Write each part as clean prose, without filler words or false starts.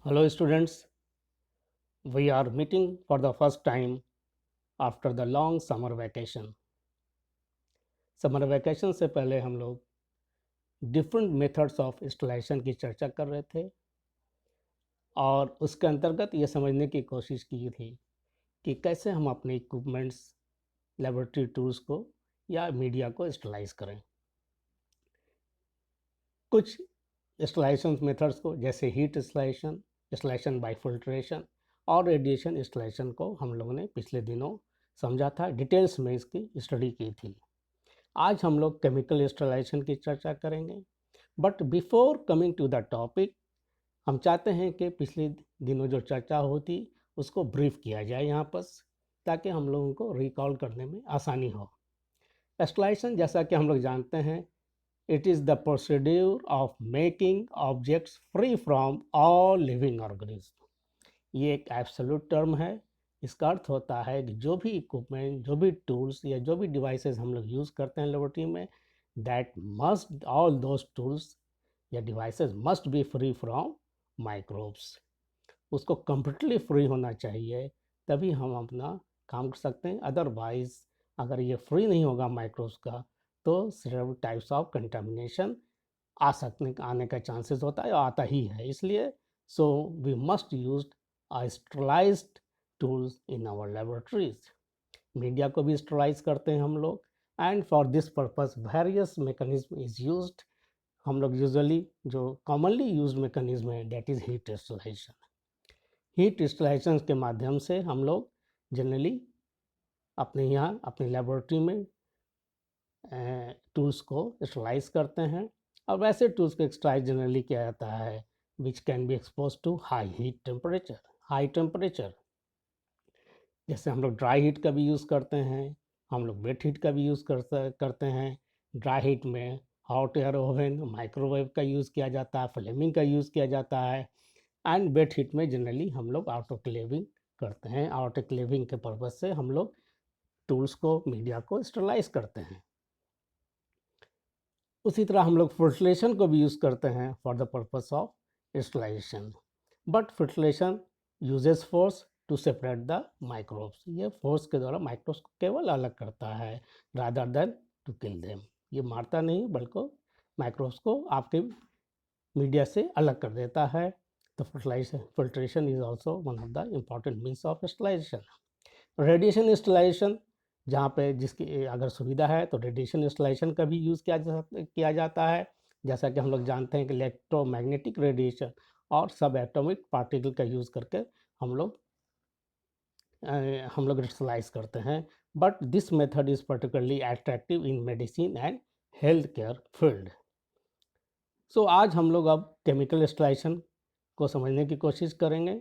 Hello students, we are meeting for the first time after the long summer vacation. Summer vacation से पहले हम लोग different methods of installation की चर्चा कर रहे थे और उसके अंतर्गत ये समझने की कोशिश की थी कि कैसे हम अपने इक्विपमेंट्स, लेबोरेटरी टूल्स को या मीडिया को इंस्टॉलाइज करें। कुछ इंस्टॉलेशन मेथड्स को जैसे heat installation, installation bye filtration और रेडिएशन इंस्टॉलेशन को हम लोगों ने पिछले दिनों समझा था, डिटेल्स में इसकी स्टडी की थी। आज हम लोग केमिकल इंस्टॉलेशन की चर्चा करेंगे। But before coming to the topic, हम चाहते हैं कि पिछले दिनों जो चर्चा होती उसको ब्रीफ किया जाए यहाँ पर, ताकि हम लोगों को रिकॉल करने में आसानी हो। इंस्टॉलेशन जैसा कि हम लोग जानते हैं, it is the procedure of making objects free from all living organism. ये एक एब्सोल्यूट टर्म है। इसका अर्थ होता है कि जो भी इक्विपमेंट, जो भी टूल्स या जो भी डिवाइसेस हम लोग यूज़ करते हैं लेबोरेटरी में, that must all those tools या devices must be free from microbes. उसको कम्प्लीटली फ्री होना चाहिए, तभी हम अपना काम कर सकते हैं। अदरवाइज अगर ये फ्री नहीं होगा माइक्रोब्स का, तो सेवरल टाइप्स ऑफ कंटामिनेशन आने का चांसेस होता है, आता ही है। इसलिए so we must use sterilized tools in our laboratories. Media को भी स्टरलाइज करते हैं हम लोग, and for this purpose various mechanism is used. हम लोग यूजुअली जो कॉमनली यूज मैकेनिज्म है, that is heat sterilization. Heat sterilization के माध्यम से हम लोग जनरली अपने यहाँ अपनी लेबोरेटरी में टूल्स को स्टरलाइज करते हैं। और वैसे टूल्स को एक्सट्राइज जनरली किया जाता है which can be expose to high heat temperature. जैसे हम लोग ड्राई हीट का भी यूज़ करते हैं, हम लोग वेट हीट का भी यूज़ करते हैं। ड्राई हीट में हॉट एयर ओवन, माइक्रोवेव का यूज़ किया जाता है, फ्लेमिंग का यूज़ किया जाता है। एंड वेट हीट में जनरली हम लोग ऑटोक्लेविंग करते हैं। ऑटोक्लेविंग के पर्पज़ से हम लोग टूल्स को, मीडिया को स्टरलाइज करते हैं। उसी तरह हम लोग फिल्ट्रेशन को भी यूज़ करते हैं for the purpose of sterilization. But filtration uses force to separate the microbes. ये फोर्स के द्वारा माइक्रोब्स को केवल अलग करता है, rather than to kill them. ये मारता नहीं, बल्कि माइक्रोब्स को आपके मीडिया से अलग कर देता है। तो filtration is also one of the important means of sterilization. Radiation sterilization, जहाँ पे जिसकी अगर सुविधा है तो रेडिएशन इंस्टॉलेशन का भी यूज़ किया जाता है। जैसा कि हम लोग जानते हैं कि इलेक्ट्रोमैग्नेटिक रेडिएशन और सब एटॉमिक पार्टिकल का यूज़ करके हम लोग इंस्टॉलाइज करते हैं। But this method is particularly attractive in medicine and health care field. So आज हम लोग अब केमिकल इंस्टॉलेशन को समझने की कोशिश करेंगे।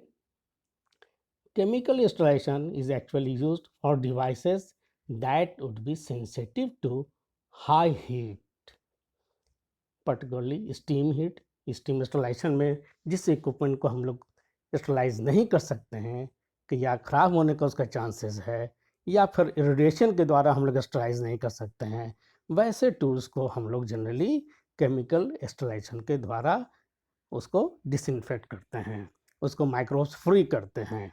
Chemical installation is actually used for devices that would be sensitive to high heat, particularly steam heat. Steam installation में जिस इक्विपमेंट को हम लोग स्टरलाइज नहीं कर सकते हैं कि या ख़राब होने का उसका चांसेस है, या फिर रेडिएशन के द्वारा हम लोग स्टरलाइज नहीं कर सकते हैं, वैसे टूल्स को हम लोग जनरली केमिकल इंस्टॉलेशन के द्वारा उसको डिसइंफेक्ट करते हैं, उसको माइक्रोब्स फ्री करते हैं।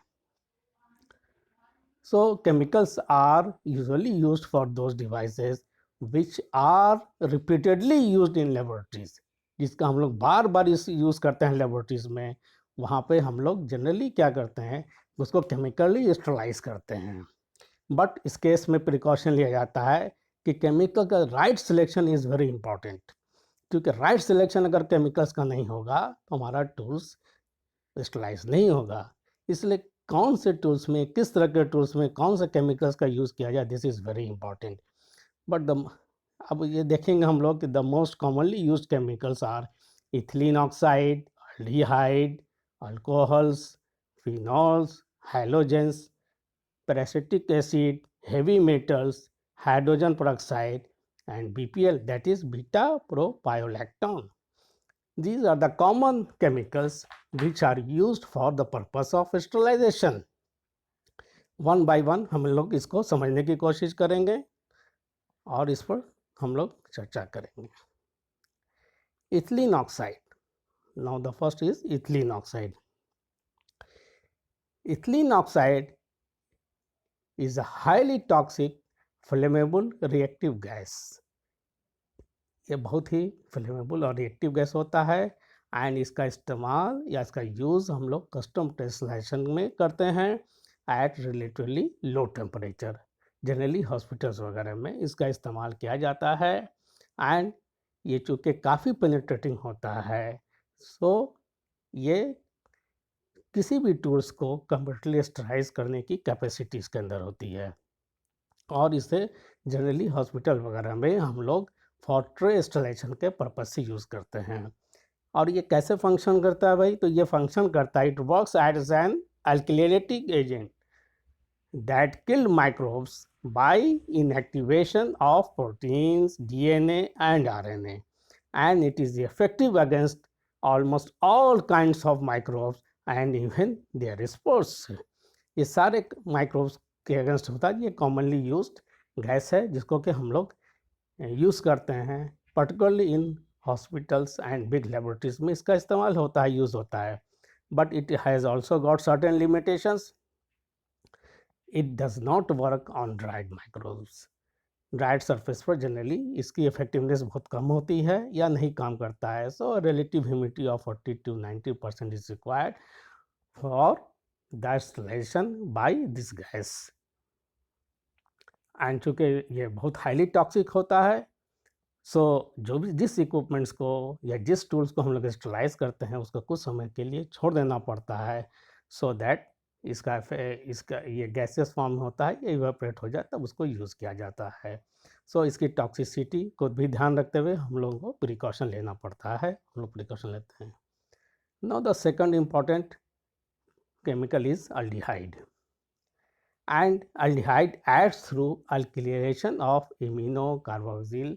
So chemicals are usually used for those devices which are repeatedly used in laboratories, जिसका हम लोग बार बार इस यूज़ करते हैं लेबोरेटरीज में। वहाँ पे हम लोग जनरली क्या करते हैं, उसको केमिकली स्टरलाइज करते हैं। बट इस केस में प्रिकॉशन लिया जाता है कि केमिकल का right selection is very important, क्योंकि राइट सिलेक्शन अगर केमिकल्स का नहीं होगा तो हमारा टूल्स स्टरलाइज नहीं होगा। इसलिए कौन से टूल्स में, किस तरह के टूल्स में कौन से केमिकल्स का यूज़ किया जाए, this is very important. But the अब ये देखेंगे हम लोग कि the most commonly used chemicals are ethylene oxide, aldehyde, alcohols, phenols, halogens, peracetic acid, heavy metals, hydrogen peroxide, and BPL, that is beta propionolactone. These are the common chemicals which are used for the purpose of sterilization. One by one हम लोग इसको समझने की कोशिश करेंगे और इस पर हम लोग चर्चा करेंगे। Ethylene oxide, now the first is ethylene oxide. Ethylene oxide is a highly toxic flammable reactive gas. ये बहुत ही फ्लेमेबल और रिएक्टिव गैस होता है एंड इसका इस्तेमाल या इसका यूज़ हम लोग कस्टम टेस्लेशन में करते हैं at relatively low temperature. Generally hospitals वगैरह में इसका इस्तेमाल किया जाता है एंड ये चूँकि काफ़ी पेनिट्रेटिंग होता है सो ये किसी भी टूल्स को कंप्लीटली स्टराइज करने की कैपेसिटी इसके अंदर होती है और इसे जनरली हॉस्पिटल वगैरह में हम लोग फॉर ट्रे इंस्टॉलेशन के पर्पज से यूज़ करते हैं। और ये कैसे फंक्शन करता है भाई, तो ये फंक्शन करता है, it works as an alkylating agent that kill microbes by inactivation of proteins, DNA and RNA, and it is effective against almost all kinds of microbes and even their spores। ये सारे microbes के against होता है। ये commonly used gas है जिसको कि हम लोग यूज़ करते हैं, particularly in hospitals and big laboratories में इसका इस्तेमाल होता है, यूज़ होता है। But it has also got certain limitations. It does not work on dried microbes. Dried surface पर जनरली इसकी इफेक्टिवनेस बहुत कम होती है या नहीं काम करता है। So relative humidity of 40 to 90% is required for the sterilization by this gas. And चूँकि ये बहुत हाईली टॉक्सिक होता है सो जो भी जिस इक्विपमेंट्स को या जिस टूल्स को हम लोग स्टरलाइज करते हैं उसको कुछ समय के लिए छोड़ देना पड़ता है सो दैट इसका ये गैसेस फॉर्म में होता है, ये इवेपोरेट हो जाए तब उसको यूज़ किया जाता है। सो इसकी टॉक्सिसिटी को भी ध्यान रखते हुए हम लोगों को प्रिकॉशन लेना पड़ता है, हम लोग प्रिकॉशन लेते हैं। Now the second important chemical is aldehyde and aldehyde acts through alkylation of amino carboxyl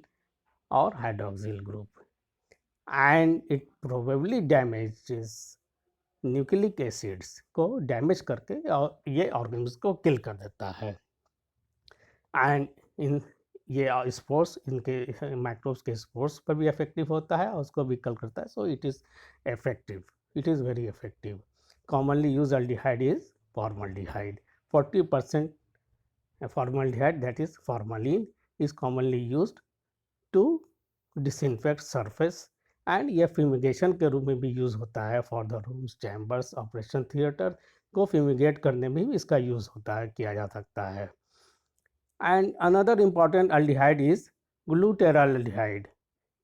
or hydroxyl group and it probably damages nucleic acids को डैमेज करके और ये ऑर्गेनिम्स को किल कर देता है एंड इन ये स्पोर्स इनके माइक्रोब्स के स्पोर्स पर भी इफेक्टिव होता है और उसको भी किल करता है। So it is effective, it is very effective. Commonly use aldehyde is formaldehyde. 40% formaldehyde, that is formalin, is commonly used to disinfect surface and ये fumigation के रूप में भी यूज़ होता है for the rooms, chambers, operation theatre को fumigate करने में भी इसका यूज़ होता है, किया जा सकता है। And another important aldehyde is glutaraldehyde.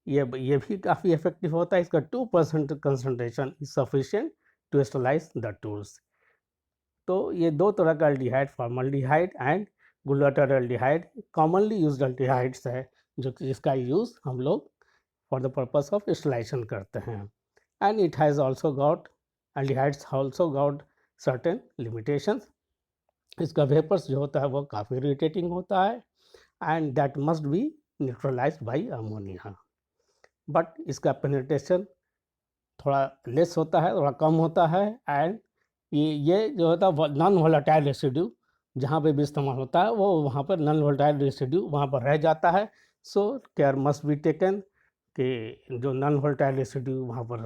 ये भी काफ़ी इफेक्टिव होता है। इसका 2% concentration is sufficient to sterilize the tools. तो ये दो तरह का aldehyde, formaldehyde and glutaraldehyde commonly used aldehydes है जो कि इसका यूज़ हम लोग for the purpose of sterilization करते हैं। And it has also got aldehydes also got certain limitations. इसका वेपर्स जो होता है वो काफ़ी इरिटेटिंग होता है and that must be neutralised bye ammonia. But इसका पेनिट्रेशन थोड़ा लेस होता है, थोड़ा कम होता है एंड ये जो होता है नॉन वोलेटाइल रेसिड्यू जहाँ पे भी इस्तेमाल होता है वो वहाँ पर नॉन वोलेटाइल रेसिड्यू वहाँ पर रह जाता है। So care must be taken कि जो नॉन वोलेटाइल रेसिड्यू वहाँ पर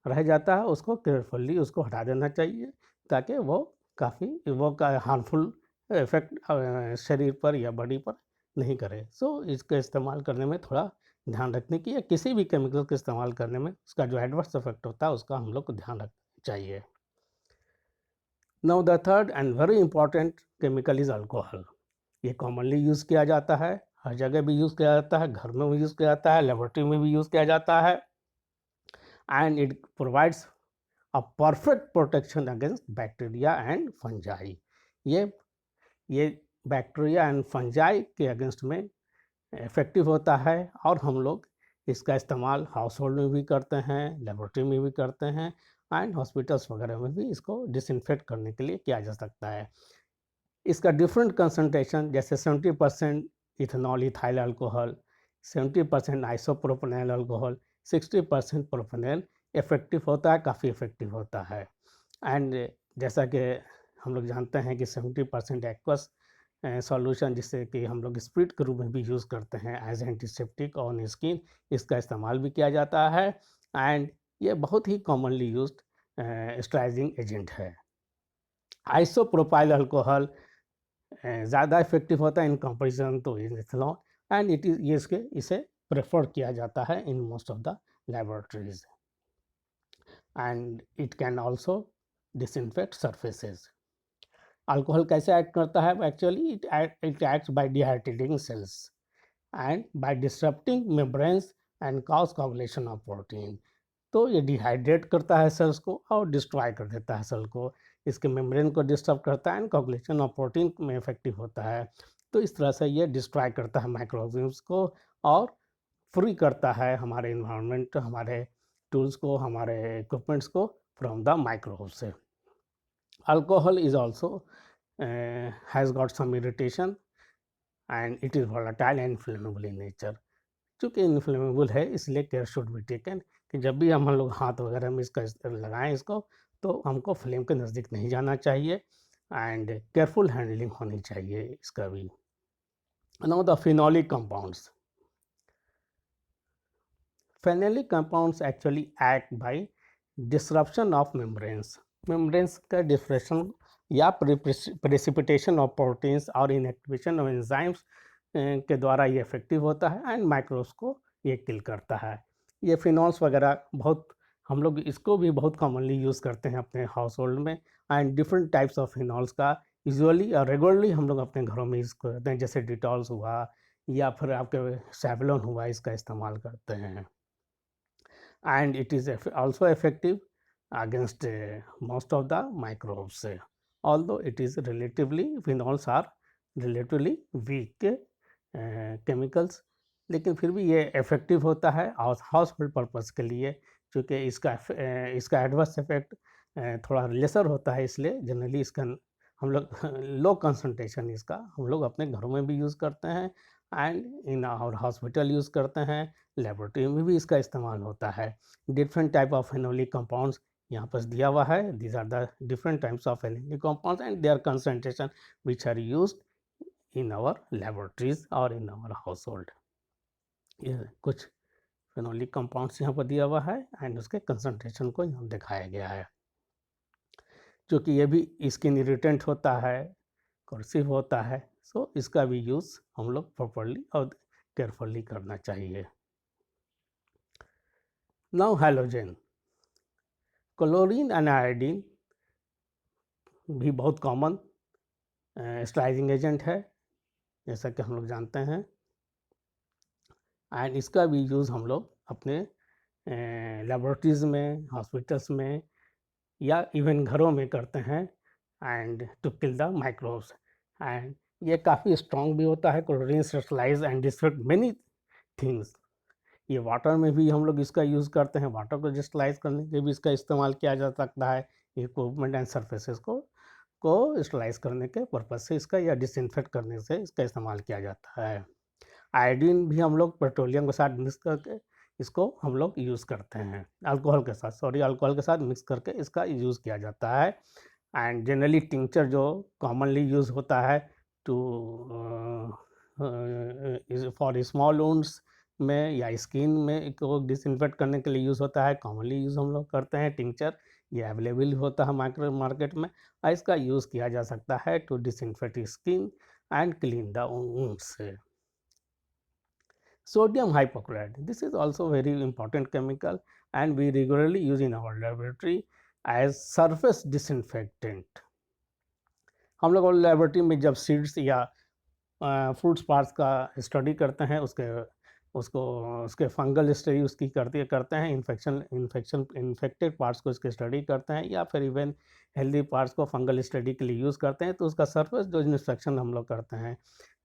रह जाता है उसको केयरफुली उसको हटा देना चाहिए ताकि वो काफ़ी वो का हार्मफुल इफेक्ट शरीर पर या बॉडी पर नहीं करे। सो इसका इस्तेमाल करने में थोड़ा ध्यान रखने की या किसी भी केमिकल के इस्तेमाल करने में उसका जो एडवर्स इफेक्ट होता है उसका हम लोग को ध्यान रखना चाहिए। Now the third and very important chemical is alcohol. ये कॉमनली यूज़ किया जाता है, हर जगह भी यूज़ किया जाता है, घर में भी यूज़ किया जाता है, लेबोरेटरी में भी यूज़ किया जाता है and it provides a perfect protection against bacteria and fungi. ये बैक्टीरिया एंड फंजाई के अगेंस्ट में इफेक्टिव होता है और हम लोग इसका इस्तेमाल हाउस होल्ड में भी करते हैं, लेबोरेटरी में भी करते हैं एंड हॉस्पिटल्स वगैरह में भी इसको डिसइंफेक्ट करने के लिए किया जा सकता है। इसका डिफरेंट कंसनट्रेशन जैसे 70% ethanol ethyl alcohol, 70% isopropanol alcohol, 60% propanol effective होता है, काफ़ी इफेक्टिव होता है। एंड जैसा कि हम लोग जानते हैं कि 70% एक्वस सॉल्यूशन जिससे कि हम लोग स्प्रिट के रूप में भी यूज़ करते हैं एज एंटीसेप्टिक ऑन स्किन, इसका इस्तेमाल भी किया जाता है एंड ये बहुत ही कॉमनली यूज्ड स्टराइजिंग एजेंट है। आइसोप्रोपाइल अल्कोहल ज़्यादा इफेक्टिव होता है in comparison to ethanol, and it is ये इसे प्रेफर किया जाता है in most of the laboratories, and it can also disinfect surfaces. Alcohol कैसे एक्ट करता है? Actually it acts by dehydrating cells and by disrupting membranes and cause coagulation of protein. तो ये डिहाइड्रेट करता है सेल्स को और डिस्ट्रॉय कर देता है सेल को, इसके मेम्ब्रेन को डिस्टर्ब करता है एंड कोगुलेशन ऑफ प्रोटीन में इफेक्टिव होता है। तो इस तरह से ये डिस्ट्रॉय करता है माइक्रोऑर्गेनिम्स को और फ्री करता है हमारे इन्वायरमेंट, हमारे टूल्स को, हमारे इक्विपमेंट्स को फ्रॉम द माइक्रोब से। Alcohol is also has got some irritation and it is volatile and inflammable in nature. चूँकि इन्फ्लेमेबल है इसलिए केयर शुड बी टेकन कि जब भी हम लोग हाथ वगैरह में इसका लगाएं इसको, तो हमको फ्लेम के नज़दीक नहीं जाना चाहिए एंड केयरफुल हैंडलिंग होनी चाहिए इसका भी। Now the phenolic compounds. Phenolic compounds actually act by disruption of membranes. Membranes का डिस्ट्रक्शन या प्रेसिपिटेशन ऑफ प्रोटीन्स और इनएक्टिवेशन ऑफ एंजाइम्स के द्वारा ये इफेक्टिव होता है एंड माइक्रोब्स को ये किल करता है। ये फिनॉल्स वगैरह बहुत हम लोग इसको भी बहुत कॉमनली यूज़ करते हैं अपने हाउस होल्ड में, and different types of phenols का यूजुअली और रेगुलरली हम लोग अपने घरों में यूज़ करते हैं, जैसे डिटॉल्स हुआ या फिर आपके सेवलॉन हुआ, इसका इस्तेमाल करते हैं। And it is also effective against most of the microbes, although it is relatively, phenols are relatively weak chemicals, लेकिन फिर भी ये इफेक्टिव होता है हाउस होल्ड पर्पज़ के लिए, क्योंकि इसका एडवर्स इफेक्ट थोड़ा लेसर होता है, इसलिए जनरली इसका हम लोग लो कंसंट्रेशन इसका हम लोग अपने घरों में भी यूज़ करते हैं and in our hospital use करते हैं, लेबोरेटरी में भी इसका इस्तेमाल होता है। Different type of phenolic compounds यहाँ पर दिया हुआ है। These are the different types of phenolic compounds and their concentration which are used in our laboratories और इन आवर हाउस होल्ड। ये कुछ फेनोलिक कंपाउंड्स यहाँ पर दिया हुआ है एंड उसके कंसंट्रेशन को यहाँ दिखाया गया है। क्योंकि ये भी स्किन इरिटेंट होता है, कर्सिव होता है, सो इसका भी यूज़ हम लोग प्रॉपरली और केयरफुली करना चाहिए। Now halogen. Chlorine and iodine भी बहुत कॉमन स्टराइजिंग एजेंट है, जैसा कि हम लोग जानते हैं, एंड इसका भी यूज़ हम लोग अपने लेबोरेटरीज में, हॉस्पिटल्स में या इवन घरों में करते हैं and to kill the microbes. And ये काफ़ी स्ट्रॉन्ग भी होता है। Chlorine stabilize and destruct many things. ये वाटर में भी हम लोग इसका यूज़ करते हैं, वाटर को डिस्टलाइज करने के भी इसका इस्तेमाल किया जा सकता है, इक्विपमेंट एंड सर्फेसेस को स्टलाइज करने के पर्पज़ से इसका या डिसइंफेक्ट करने से इसका इस्तेमाल किया जाता है। आयोडीन भी हम लोग पेट्रोलियम के साथ मिक्स करके इसको हम लोग यूज़ करते हैं, अल्कोहल के साथ मिक्स करके इसका यूज़ किया जाता है। एंड जनरली टिंचर जो कॉमनली यूज़ होता है टू फॉर स्मॉल वुंड्स में या स्किन में को डिसइंफेक्ट करने के लिए यूज़ होता है, कॉमनली यूज़ हम लोग करते हैं टिंचर। ये अवेलेबल होता है मार्केट में और इसका यूज़ किया जा सकता है to disinfect skin and clean the wounds. Sodium hypochlorite, this is also very important chemical and we regularly use in our laboratory as surface disinfectant. हम लोग लेबोरेटरी में जब सीड्स या फ्रूट्स पार्ट्स का स्टडी करते हैं, उसके फंगल स्टडी उसकी करते हैं, इन्फेक्टेड पार्ट्स को इसके स्टडी करते हैं या फिर इवन हेल्दी पार्ट्स को फंगल स्टडी के लिए यूज़ करते हैं, तो उसका सरफेस जो इंस्पेक्शन हम लोग करते हैं,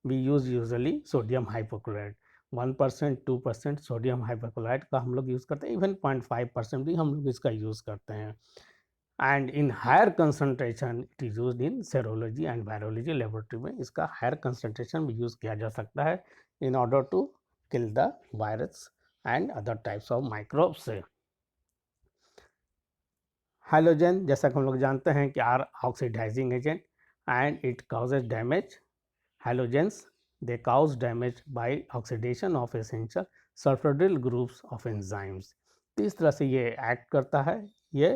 we use usually sodium hypochlorite. 1%, 2% sodium hypochlorite का हम लोग यूज़ करते हैं, इवन 0.5% भी हम लोग इसका यूज़ करते हैं। And in higher concentration it is used in serology and virology laboratory में इसका हायर कंसनट्रेशन भी यूज़ किया जा सकता है in order to kill the virus and other types of microbes. Halogen जैसा कि हम लोग जानते हैं कि are oxidizing agent and it causes damage. Halogens they cause damage by oxidation of essential sulfonyl groups of enzymes। तो इस तरह से ये एक्ट करता है, ये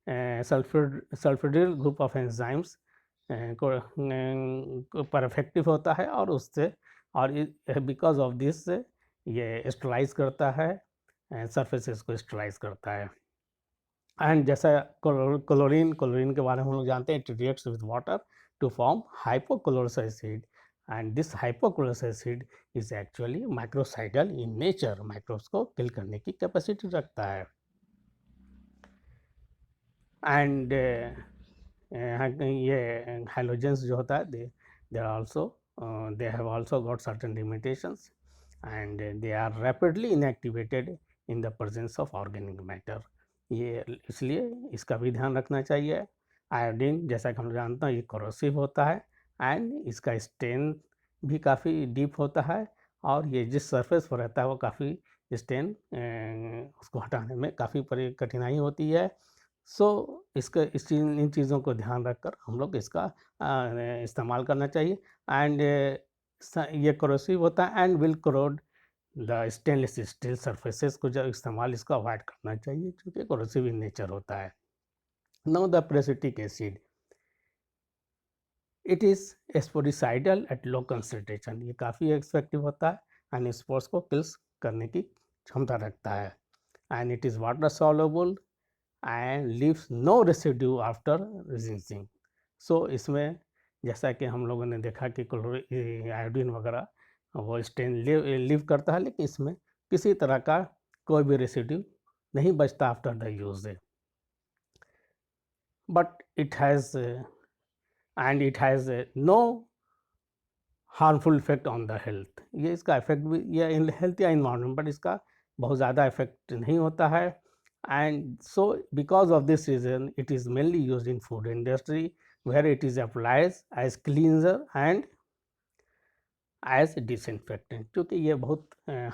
सल्फिडिल ग्रुप ऑफ एंजाइम्स को पर इफेक्टिव होता है, और उससे और बिकॉज ऑफ दिस ये स्टरलाइज करता है, सरफेसेस को स्टरलाइज करता है। एंड जैसा क्लोरीन के बारे में हम लोग जानते हैं, it reacts with water to form hypochlorous acid, and this hypochlorous acid is actually microcidal in nature, microbes को किल करने की कैपेसिटी रखता है। एंड ये हैलोजेंस जो होता है, they are also they have also got certain limitations, and they are rapidly inactivated in the presence of organic matter। ये इसलिए इसका भी ध्यान रखना चाहिए। आयोडीन जैसा कि हम जानते हैं ये कोरोसिव होता है, एंड इसका स्टेन भी काफ़ी डीप होता है, और ये जिस सरफेस पर रहता है वो काफ़ी स्टेन उसको हटाने में काफ़ी कठिनाई होती है। सो इसका इन चीज़ों को ध्यान रखकर हम लोग इसका इस्तेमाल करना चाहिए। एंड ये कोरोसिव होता है and will corrode the stainless steel surfaces को जब इस्तेमाल इसका अवॉइड करना चाहिए, क्योंकि कोरोसिव इन नेचर होता है। Now the peracetic acid, it is sporicidal at low concentration, ये काफ़ी इफेक्टिव होता है एंड स्पोर्स को किल्स करने की क्षमता रखता है। And it is water soluble and leaves no residue after rinsing. So इसमें जैसा कि हम लोगों ने देखा कि आयोडीन वगैरह वो स्टेन लीव करता है, लेकिन इसमें किसी तरह का कोई भी रेसिड्यू नहीं बचता after the use. But it has no harmful effect on the health, ये इसका इफेक्ट भी ये हेल्थ या इन्वायरमेंट, बट इसका बहुत ज़्यादा इफेक्ट नहीं होता है। And so because of this reason it is mainly used in food industry, where it is applied as cleanser and as disinfectant, क्योंकि ये बहुत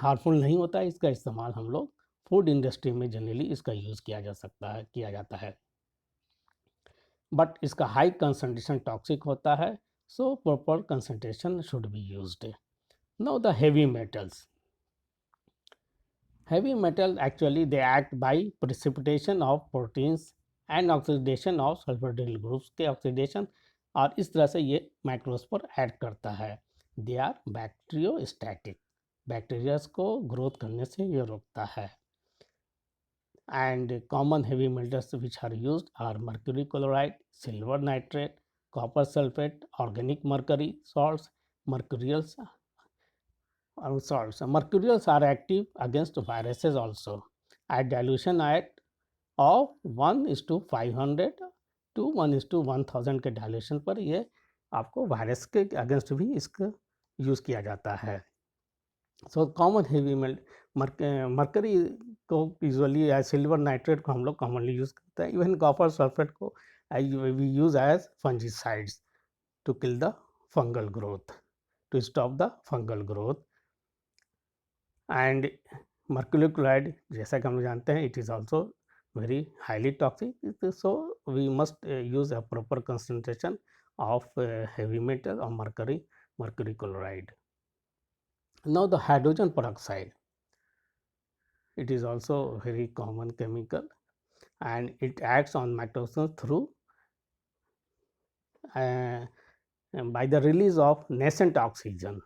हार्मफुल नहीं होता है। इसका इस्तेमाल हम लोग फूड इंडस्ट्री में जनरली इसका यूज़ किया जाता है, बट इसका हाई कंसंट्रेशन टॉक्सिक होता है, so proper concentration should be used. Now the heavy metals, heavy metal actually they act by precipitation of proteins and oxidation of sulfurdyl groups के oxidation, और इस तरह से ये माइक्रोस पर ऐड करता है। दे आर बैक्टीरियोस्टैटिक, बैक्टीरियाज को ग्रोथ करने से ये रोकता है। And common heavy metals which are used are mercury chloride, silver nitrate, copper sulphate, organic mercury salts, mercurials salts. Mercurials are active against viruses also at dilution of 1:500 to 1:1000 के dilution पर ये आपको virus के against भी इसका use किया जाता है। सो कॉमन हेवी मर्करी को यूजुअली एज सिल्वर नाइट्रेट को हम लोग कॉमनली यूज़ करते हैं। इवन कॉपर सल्फेट को we use as fungicides to kill the fungal growth, to stop the fungal growth. And mercury chloride जैसा कि हम जानते हैं it is also very highly toxic, so we must use a proper concentration of heavy metal और mercury chloride. Now the hydrogen peroxide, it is also very common chemical and it acts on mitosis through by the release of nascent oxygen,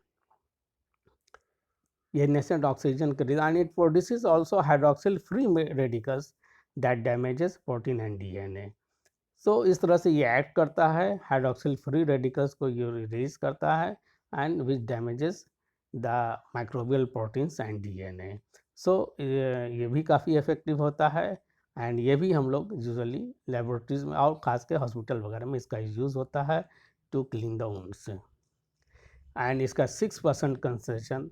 ये nascent oxygen के and it produces also hydroxyl free radicals that damages protein and DNA. So इस तरह से ये act करता है, hydroxyl free radicals को ये रिलीज करता है and which damages the microbial proteins and DNA. So ये भी काफ़ी इफेक्टिव होता है, एंड ये भी हम लोग यूजुअली लेबोरेटरीज में और खास के हॉस्पिटल वगैरह में इसका यूज़ होता है to clean the wounds. And इसका 6% कंसेशन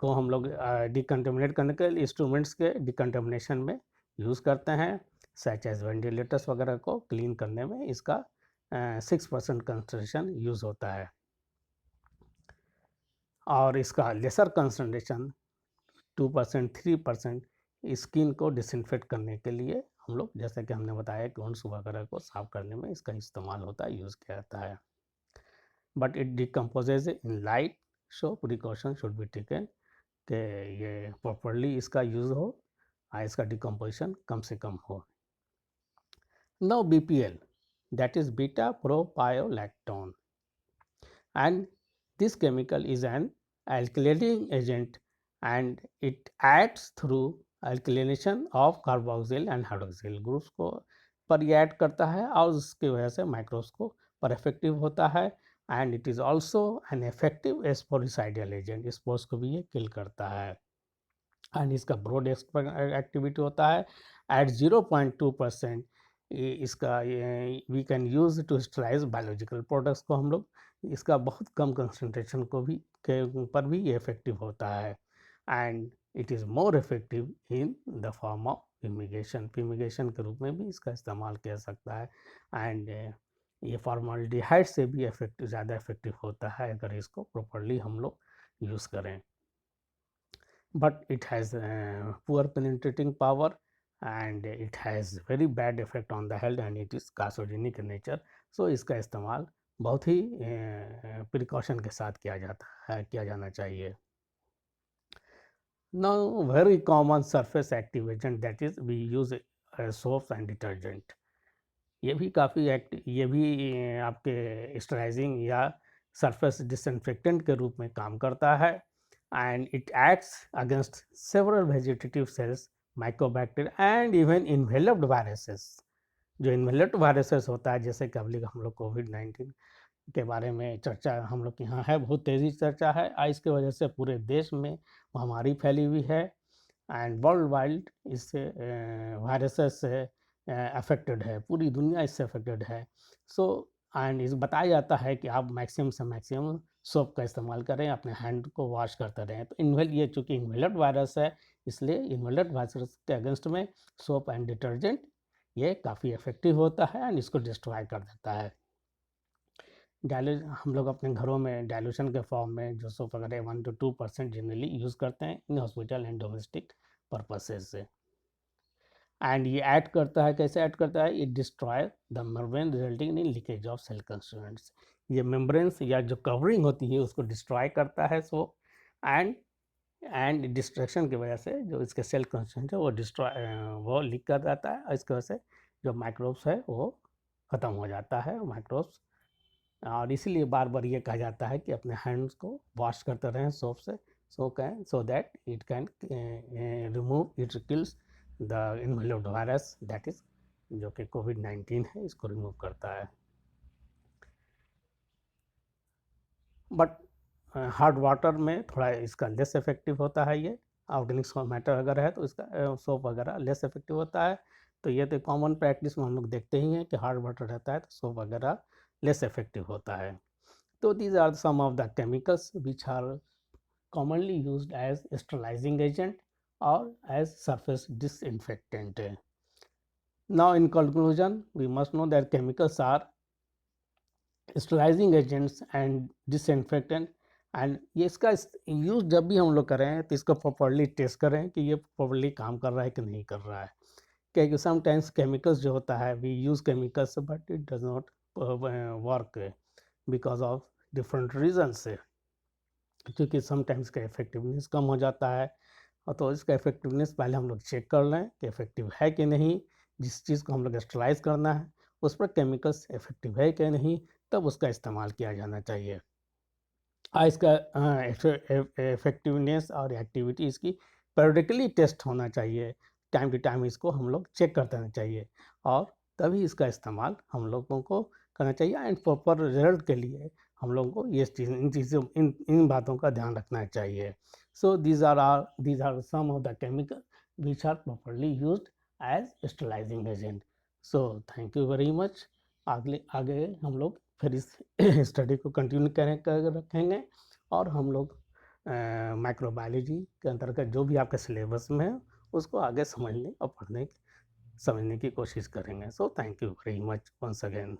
को हम लोग डिकंटेमिनेट करने के लिए इंस्ट्रूमेंट्स के डिकंटेमिनेशन में यूज़ करते हैं, सच एज वेंटिलेटर्स वगैरह को क्लीन करने में इसका 6% कंसंट्रेशन यूज़ होता है। और इसका लेसर कंसंट्रेशन 2% 3% स्किन को डिसइंफेक्ट करने के लिए हम लोग, जैसे कि हमने बताया कि वुंड्स वगैरह को साफ करने में इसका इस्तेमाल होता है, यूज़ किया जाता है। But it decomposes in light, so precaution should be taken कि ये प्रॉपरली इसका यूज़ हो, इसका डिकम्पोजिशन कम से कम हो। Now BPL, that is beta propionolactone, and this chemical is an alkylating agent and it acts through alkylation of carboxyl and hydroxyl groups को पर ये ऐड करता है और उसकी वजह से माइक्रोब्स को पर इफेक्टिव होता है and it is also an effective sporicidal agent, spores को भी ये किल करता है एंड इसका ब्रॉड एक्टिविटी होता है एट 0.2%। इसका we can use to sterilize biological products को हम लोग इसका बहुत कम कंसंट्रेशन को भी के ऊपर भी ये इफेक्टिव होता है and it is more effective in the form of fumigation, fumigation के रूप में भी इसका इस्तेमाल किया सकता है एंड ये फॉर्मल्डिहाइड से भी इफेक्टिव ज़्यादा इफेक्टिव होता है अगर इसको प्रॉपरली हम लोग यूज़ करें, but it has poor penetrating power and it has very bad effect on the health and it is carcinogenic in nature। so इसका इस्तेमाल बहुत ही प्रिकॉशन के साथ किया जाना चाहिए। now very common surface active agent that is we use soaps and detergent, ये भी काफ़ी ये भी आपके स्टराइजिंग या सरफेस डिसइंफेक्टेंट के रूप में काम करता है and it acts against several vegetative cells, mycobacteria and even enveloped viruses। जो enveloped viruses होता है जैसे कि अभी हम लोग कोविड-19 के बारे में चर्चा हम लोग के यहाँ है, बहुत तेज़ी से चर्चा है, इसके वजह से पूरे देश में महामारी फैली हुई है एंड वर्ल्ड वाइड इससे वायरसेस से अफेक्टेड है, पूरी दुनिया इससे अफेक्टेड है। सो एंड इस बताया जाता है कि आप मैक्सिमम से मैक्सिमम सोप का इस्तेमाल करें, अपने हैंड को वॉश करते रहें। तो ये चूँकि इन्वेलट वायरस है इसलिए इन्वेलट वायरस के अगेंस्ट में सोप एंड डिटर्जेंट ये काफ़ी इफेक्टिव होता है एंड इसको डिस्ट्रॉय कर देता है। हम लोग अपने घरों में डाइल्यूशन के फॉर्म में जो सोप वगैरह 1 to 2% जनरली यूज़ करते हैं in hospital and domestic purposes से एंड ये ऐड करता है, कैसे ऐड करता है, it destroy the membrane resulting in leakage of cell constituents, ये मेम्ब्रेन्स या जो कवरिंग होती है उसको डिस्ट्रॉय करता है सो एंड डिस्ट्रक्शन की वजह से जो इसके सेल कंस्टिट्यूएंट है वो लीक कर जाता है और इसकी वजह से जो माइक्रोब्स है वो ख़त्म हो जाता है माइक्रोब्स। और इसीलिए बार बार ये कहा जाता है कि अपने हैंड्स को वॉश करते रहें सोप से so that it can remove it kills the enveloped virus that is जो कि कोविड-19 है इसको रिमूव करता है। बट हार्ड वाटर में थोड़ा इसका लेस इफेक्टिव होता है, ये ऑर्गेनिक मैटर अगर है तो इसका सोप वगैरह लेस इफेक्टिव होता है। तो ये तो कॉमन प्रैक्टिस में हम लोग देखते ही हैं कि हार्ड वाटर रहता है तो सोप वगैरह लेस इफेक्टिव होता है। तो these are some of the chemicals which are commonly used as sterilizing agent or as surface disinfectant। Now in conclusion we must know that chemicals are sterilizing agents and disinfectant and ये इसका use जब भी हम लोग करें तो इसको properly test करें कि ये प्रॉपरली काम कर रहा है कि नहीं कर रहा है, क्योंकि समटाइम्स केमिकल्स जो होता है we use chemicals but it does not work because of different reason से, क्योंकि समटाइम्स का इफेक्टिवनेस कम हो जाता है और तो इसका इफेक्टिवनेस पहले हम लोग चेक कर लें कि इफेक्टिव है कि नहीं, जिस चीज़ को हम लोग स्टरलाइज करना है उस पर केमिकल्स इफेक्टिव है कि नहीं तब उसका इस्तेमाल किया जाना चाहिए। इसका इफेक्टिवनेस और एक्टिविटी इसकी periodically टेस्ट होना चाहिए, टाइम टू टाइम इसको हम लोग चेक करते रहना चाहिए और तभी इसका इस्तेमाल हम लोगों को करना चाहिए एंड प्रॉपर रिजल्ट के लिए हम लोगों को ये चीज़ों इन बातों का ध्यान रखना चाहिए। So these are some of the chemical which are properly used as sterilizing agent. So thank you very much. आगे हम लोग फिर इस स्टडी को कंटिन्यू कर रखेंगे और हम लोग माइक्रोबायोलॉजी के अंतर्गत जो भी आपके सिलेबस में है उसको आगे समझने और समझने की कोशिश करेंगे। So thank you very much once again.